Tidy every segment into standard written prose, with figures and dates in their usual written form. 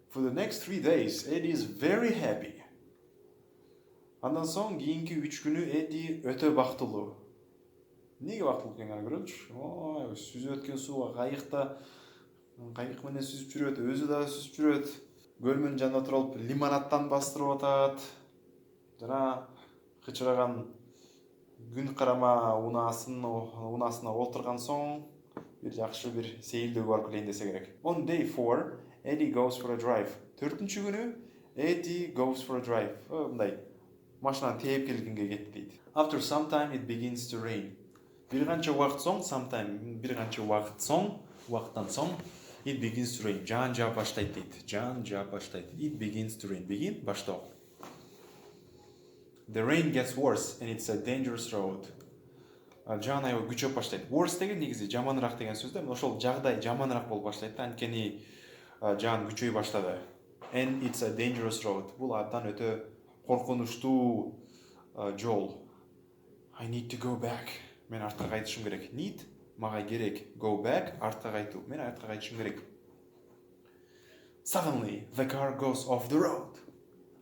For the next 3 days, Eddie is very happy. Андан соң кийинки 3 күнү Эдди өтө бактылуу. Неге бактылуу экенин көрөлүчү. Ой, сүзүп өткөн сууга кайык менен сүзүп жүрөт, өзү дагы сүзүп жүрөт. Көл менен жанында туруп лимонадтан бастырып атат. Жана кычыраган күн карама унаасына отурган соң бир жакшы бир сейилдөөгө барып келейин десе керек. On day 4, Eddie goes for a drive. 4-күнү күнү Eddie goes for a drive. Мындай машинаны тээп келгенге кетти дейт. After some time it begins to rain. Бир канча убакыттан соң it begins to rain. Жаан жаап баштайт дейт. It begins to rain. Begin баштоо. The rain gets worse and it's a dangerous road. Жаан аябай күчөп баштайт. Worse деген негизи жаманыраак деген сөз да. Ошол жагдай жаманыраак болуп баштайт да. Анткени жаан күчөй баштады. And it's a dangerous road. Бул абдан өтө коркунучтуу жол. I need to go back. Мен артка кайтышым керек. Need мага керек. Go back артка кайтуу. Мен артка кайтышым керек. Suddenly the car goes off the road.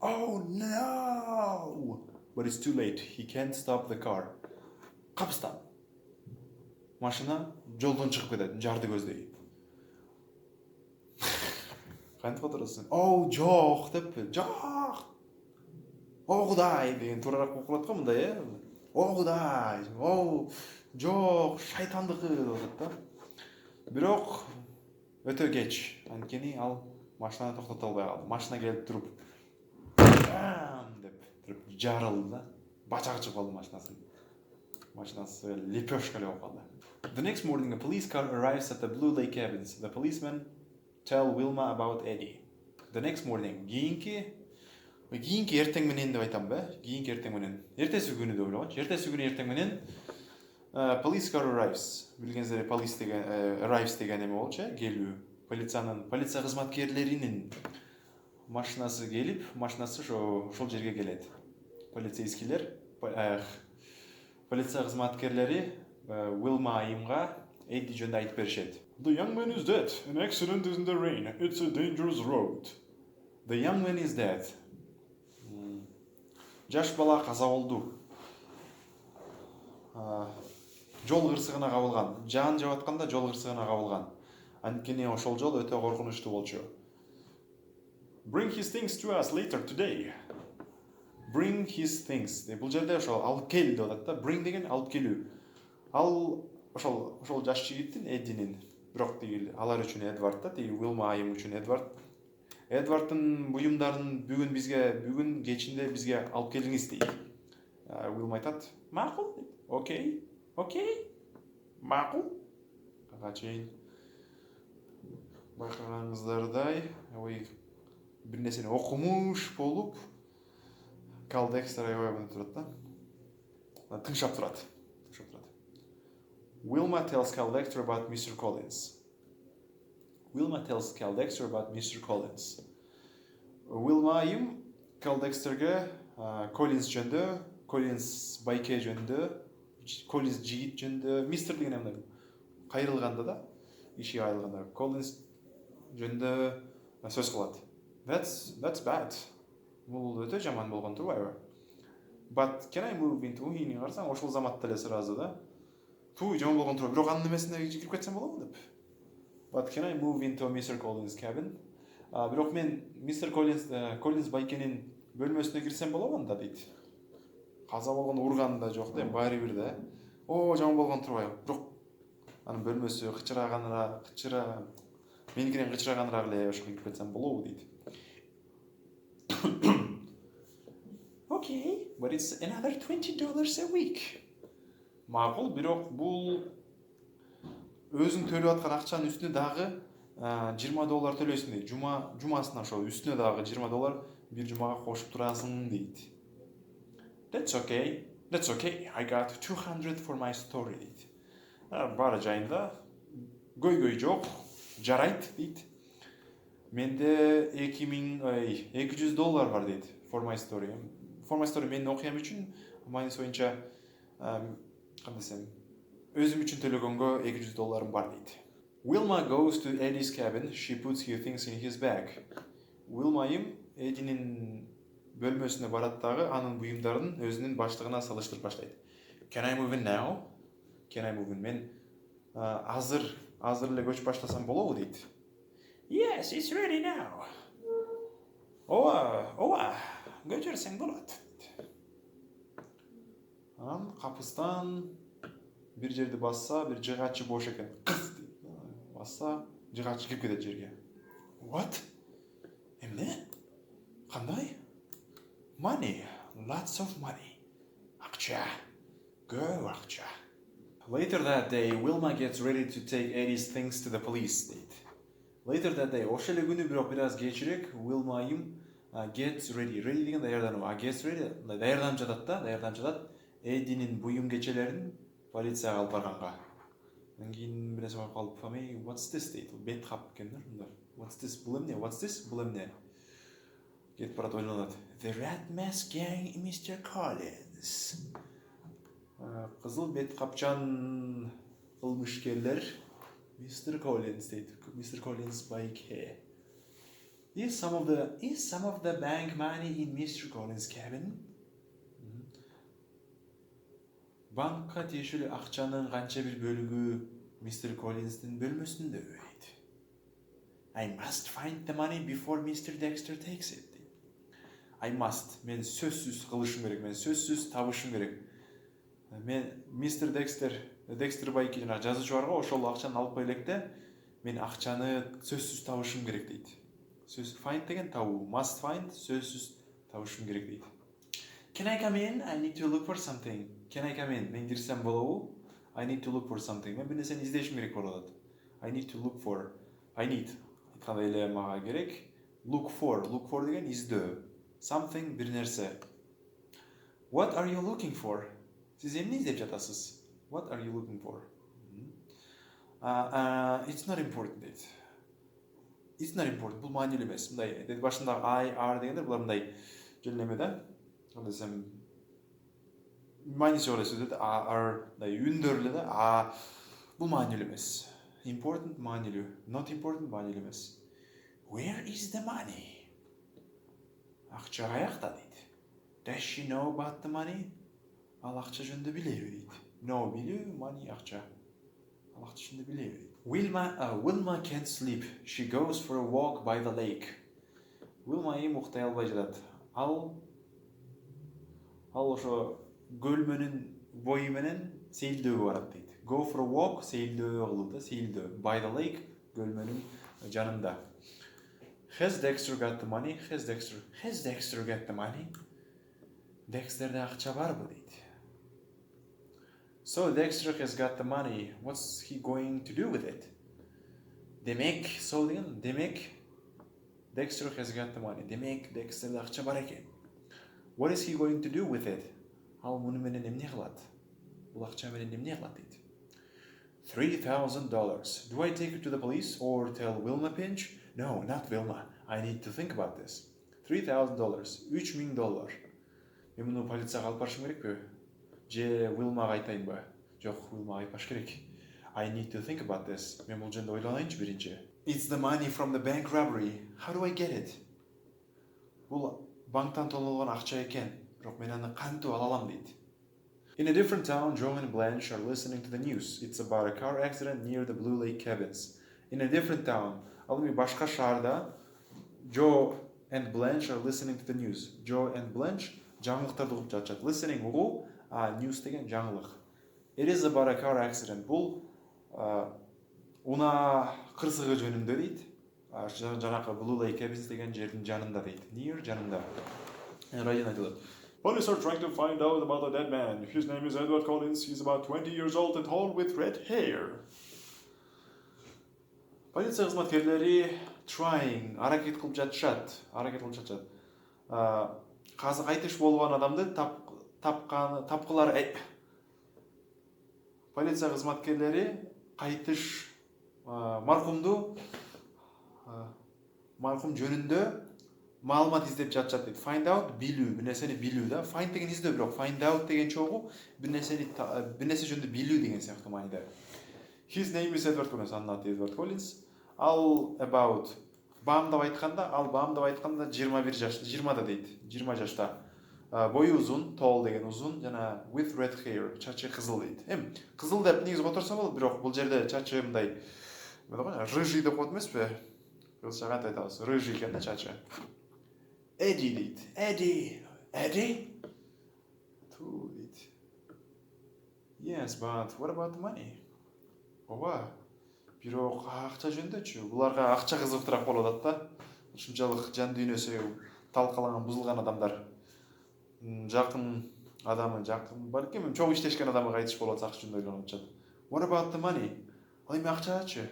Oh no! But it's too late. He can't stop the car. Капыстан машина жолдон чыгып кетет. Жарды көздөй. Кантип отурасың? Оу, жок деп, жок. О Кудай деген туураараак окулат го мындай, э? О Кудай, о жок, шайтандыкы деп атат да. Бирок өтө кеч. Анткени ал машинаны токтото албай калды. Машина келип туруп деп туруп жарылды да. Бачагы чыгып калды машинасы лепешкалеп болуп калды. The next morning a police car arrives at the Blue Lake cabins. The policemen tell Wilma about Eddie. The next morning, кийинки эртең менен деп айтам ба? Кийинки эртең менен. Эртеси күнү деп ойлогончу. Эртеси күнү эртең менен police car arrives. Билгенсиздер, police деген arrives деген эме болчу, келүү. Полиция кызматкерлеринин машинасы келип, машинасы ошол жерге келет. Полицейскийлер, полиция кызматкерлери Wilma айымга Эдди жөнүндө айтып беришет. The young man is dead. An accident is in the rain. It's a dangerous road. The young man is dead. Жаш бала каза болду. Жол кырсыгына кабылган. Жаан жаап атканда жол кырсыгына кабылган. Анткени ошол жол өтө коркунучтуу болчу. Bring his things to us later today. Bring his things. Бул жерде ошол алып кел деп атат да. Bring деген алып келүү. Ал ошол жаш жигиттин Эддинин, бирок тиги алар үчүн Эдвард да, тиги Wilma айым үчүн Эдвард. Эдварддын буюмдарын бүгүн кечинде бизге алып келиңиз дейт. Wilma айтат, макул дейт. Окей. Макул. Ага чейин байкаганыңыздардай, бир нерсени окумуш болуп, Carl Dexter аябай турат да. Тыңшап турат. Wilma tells Carl Dexter about Mr. Collins. Wilma айым Carl Dexterге Collins жөнүндө, Collins байке жөнүндө, Collins жигит жөнүндө, Mr. деген эмне кайрылганда да, иши айылганда Collins жөнүндө сөз кылат. That's bad. Бул өтө жаман болгон турбайбы? But can I move into hini карасаң, ошол заматта эле сразу да. Жаман болгон турбайбы? Бирок анын эмесине кирип кетсем болобу деп. But can I move into Mr. Collins' cabin? Бирок мен Mr. Collins байкенин бөлмөсүнө кирсем болобу анда дейт. Каза болгон урган да жок да, баары бир да. О, жаман болгон турбайбы? Бирок анын бөлмөсү меникинен кычыраганыраак эле ошого кирип кетсем болобу дейт. Okay, but it's another $20 a week. Макул, бирок бул өзүң төлөп аткан акчанын үстүнө дагы $20 төлөйсүң дейт. Жумасына ошол үстүнө дагы $20 бир жумага кошуп турасың дейт. That's okay. I got 200 for my story дейт. Баары жайында, көйгөй жок, жарайт дейт. Менде $200 бар дейт. For my story менин окуям үчүн, майнус боюнча кандайсың? Өзүм үчүн төлөгөнгө $200 бар дейт. Wilma goes to Eddie's cabin. She puts her things in his bag. Уилмайым Эдинин бөлмөсүнө барат дагы анын буюмдарын өзүнүн баштыгына салыштырып баштайт. Can I move in now? Can I move in? Мен азыр эле көчүп баштасам болобу дейт. Yes, it's ready now. Ооба, көчөрсөң болот. Анан капыстан бир жерди басса, бир жыгачы бош экен. Кыз дейт. Басса, жыгачы кирип кетет жерге. What? Эмне? Кандай? Money, lots of money. Акча. Көп акча. Later that day, Wilma gets ready to take Eddie's things to the police state. Later that day, ошол эле күнү бирок бир аз кечирээк, Wilma'yım gets ready. Ready деген даярдануу. Gets ready, даярданып жатат. Эдинин буюм кечелерин полицияга алып барганга. Андан кийин бир нерсе болуп калып, "Фами, what's this?" дейт. Бет кап экендер, мындай. What's this? Бул эмне? What's this? Бул эмне? Кетип барат, ойлонот. The Red Mask Gang, Mr. Collins. Кызыл бет капчан кылмышкерлер Mr. Collins дейт. Mr. Collins байке. Is some of the bank money in Mr. Collins' cabin? Банкка тиешелүү акчанын канча бир бөлүгү Mr. Collins'тин бөлмөсүндө дейт. I must find the money before Mr. Dexter takes it. I must. Мен сөзсүз кылышым керек. Мен сөзсүз табышым керек. Мен Mr. Dexter байки жана жазуучу барго ошол акчаны алып кой электе, мен акчаны сөзсүз табышым керек дейт. Сөз find деген табуу, must find сөзсүз табышым керек дейт. Can I come in? I need to look for something. Can I come in? Мен кирсем болобу? I need to look for something. Мен бир нерсени издешим керек болуп атат. I need to look for. I need. Айткандай эле мага керек. Look for деген издөө. Something бир нерсе. What are you looking for? Siz emne издеп жатасыз? What are you looking for? It's not important дейт. It's not important. Бул маанилүү эмес. Мындай деди башында I are дегендер булар мындай жөн неме да. Кандай десем мааниси бар сөз да. Are мындай үндөр эле да. Бул маанилүү эмес. Important маанилүү. Not important маанилүү эмес. Where is the money? Акча каякта дейт. Does she know about the money? Ал акча жөнүндө билеби дейт. No, билүү, money, акча. Ал акча жөнүндө билеби дейт. Wilma can't sleep. She goes for a walk by the lake. Wilma'yым уктай албай жатат. Ал ошо көлмөнүн бою менен сейилдөөгө барат дейт. Go for a walk, сейилдөө кылуу да, сейилдөө. By the lake, көлмөнүн жанында. Has Dexter got the money? Has Dexter got the money? Dexter'de акча барбы дейт. So Dexter has got the money. What's he going to do with it? Demek, so деген, demek Dexter has got the money. Demek Dexter'de акча бар экен. What is he going to do with it? Ал муну менен эмне кылат? Бул акча менен эмне кылат дейт. $3,000. Do I take it to the police or tell Wilma Pinch? No, not Wilma. I need to think about this. $3,000. $3,000. Мен муну полицияга алып барышым керекпи? Же Wilma'га айтайынбы? Жок, Wilma'га айтпаш керек. I need to think about this. Мен бул жөнүндө ойлонайынчы биринчи. It's the money from the bank robbery. How do I get it? Бул банктан тонолгон акча экен. Бирок мен аны кантип ала алам дейт. In a different town, Joe and Blanche are listening to the news. It's about a car accident near the Blue Lake cabins. In a different town, ал эми башка шаарда Joe and Blanche are listening to the news. Joe and Blanche жаңылыктарды угуп жатышат. Listening угуу, news деген жаңылык. It is about a car accident. Бул унаа кырсыгы жөнүндө дейт. Жанакы Blue Lake cabins деген жердин жанында дейт. Near жанында. Район айтылат. Police are trying to find out about a dead man. His name is Edward Collins. He's about 20 years old and tall with red hair. Полиция кызматкерлери аракет кылып жатышат. Казы кайтыш болгон адамды тапкылар. Полиция кызматкерлери кайтыш маркум жөнүндө маалымат издеп жатышат дейт. Find out билүү, бир нерсени билүү да. Find деген издөө, бирок find out деген чогуу бир нерсе жөнүндө билүү деген сыяктуу мааниде. His name is Edward Collins. Анын аты Edward Collins. All about баамдап айтканда, ал баамдап айтканда 21 жаш, 20да дейт. 20 жашта. Бою узун, tall деген узун, жана with red hair, чачы кызыл дейт. Кызыл деп негизи которсо болот, бирок бул жерде чачы мындай рыжий деп коет эмеспи? Кызылча кантип айтабыз? Рыжий экен да чачы. Eddie дейт. Eddie? Ту дейт. Yes, but what about the money? Ооба. Бирок акча жөнүндөчү. Буларга акча кызыктыраак болуп атат да. Ушунчалык жан дүйнөсү талкаланган, бузулган адамдар жакын адамы, балким чоң иштешкен адамга айтыш болот акча жөнүндө ойлонуп атышат. What about the money? Ал эми акчачы?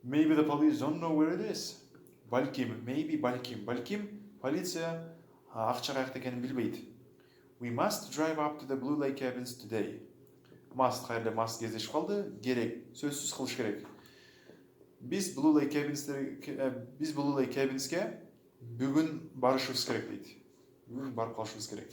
Maybe the police don't know where it is. Балким полиция акча каякта экенин билбейт. We must drive up to the Blue Lake cabins today. Кайерде must кездешип калды, керек, сөзсүз кылыш керек. Биз Blue Lake cabinsке бүгүн барышыбыз керек дейт. Бүгүн барып калышыбыз керек.